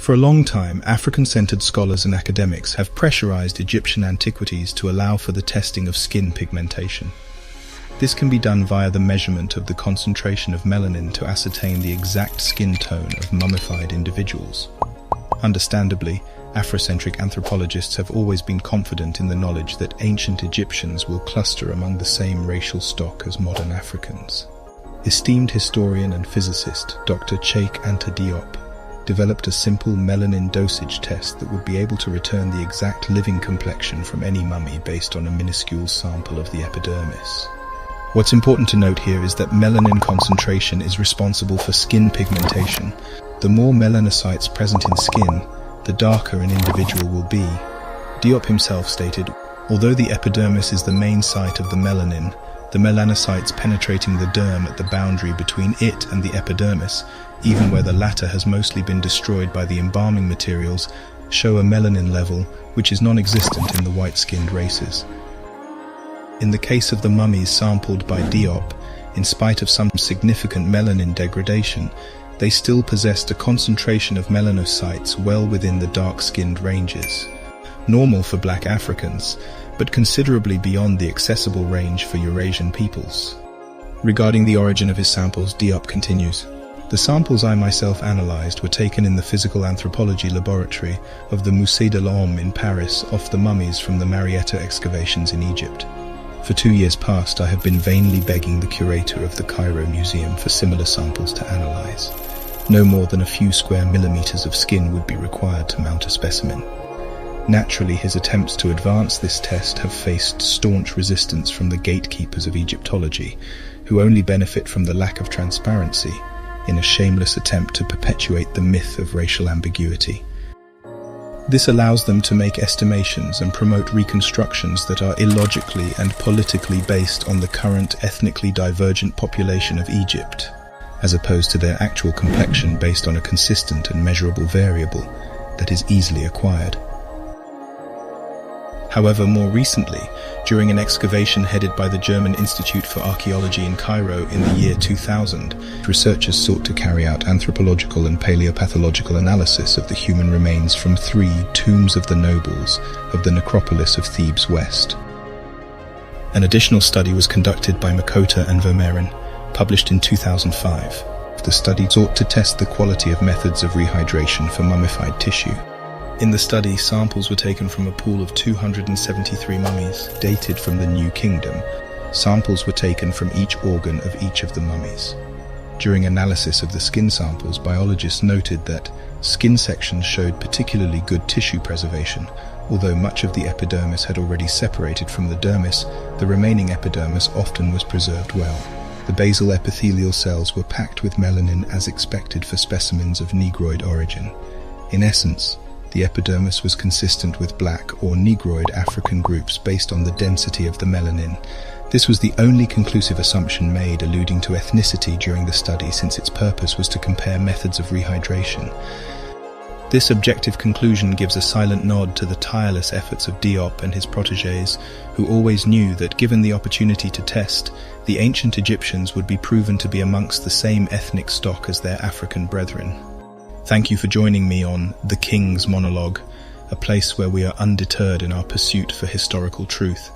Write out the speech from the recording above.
For a long time, African-centered scholars and academics have pressurized Egyptian antiquities to allow for the testing of skin pigmentation. This can be done via the measurement of the concentration of melanin to ascertain the exact skin tone of mummified individuals. Understandably, Afrocentric anthropologists have always been confident in the knowledge that ancient Egyptians will cluster among the same racial stock as modern Africans. Esteemed historian and physicist Dr. Cheikh Anta Diop developed a simple melanin dosage test that would be able to return the exact living complexion from any mummy based on a minuscule sample of the epidermis. What's important to note here is that melanin concentration is responsible for skin pigmentation. The more melanocytes present in skin, the darker an individual will be. Diop himself stated, although the epidermis is the main site of the melanin, the melanocytes penetrating the derm at the boundary between it and the epidermis, even where the latter has mostly been destroyed by the embalming materials, show a melanin level which is non-existent in the white-skinned races. In the case of the mummies sampled by Diop, in spite of some significant melanin degradation, they still possessed a concentration of melanocytes well within the dark-skinned ranges, normal for black Africans, but considerably beyond the accessible range for Eurasian peoples. Regarding the origin of his samples, Diop continues, "The samples I myself analyzed were taken in the physical anthropology laboratory of the Musée de l'Homme in Paris off the mummies from the Marietta excavations in Egypt. For 2 years past, I have been vainly begging the curator of the Cairo Museum for similar samples to analyze. No more than a few square millimeters of skin would be required to mount a specimen. Naturally, his attempts to advance this test have faced staunch resistance from the gatekeepers of Egyptology, who only benefit from the lack of transparency in a shameless attempt to perpetuate the myth of racial ambiguity. This allows them to make estimations and promote reconstructions that are illogically and politically based on the current ethnically divergent population of Egypt, as opposed to their actual complexion based on a consistent and measurable variable that is easily acquired. However, more recently, during an excavation headed by the German Institute for Archaeology in Cairo in the year 2000, researchers sought to carry out anthropological and paleopathological analysis of the human remains from 3 tombs of the nobles of the necropolis of Thebes West. An additional study was conducted by Makota and Vermeeren, published in 2005. The study sought to test the quality of methods of rehydration for mummified tissue. In the study, samples were taken from a pool of 273 mummies, dated from the New Kingdom. Samples were taken from each organ of each of the mummies. During analysis of the skin samples, biologists noted that skin sections showed particularly good tissue preservation. Although much of the epidermis had already separated from the dermis, the remaining epidermis often was preserved well. The basal epithelial cells were packed with melanin as expected for specimens of Negroid origin. In essence, the epidermis was consistent with black or Negroid African groups based on the density of the melanin. This was the only conclusive assumption made alluding to ethnicity during the study, since its purpose was to compare methods of rehydration. This objective conclusion gives a silent nod to the tireless efforts of Diop and his protégés, who always knew that given the opportunity to test, the ancient Egyptians would be proven to be amongst the same ethnic stock as their African brethren. Thank you for joining me on The King's Monologue, a place where we are undeterred in our pursuit for historical truth.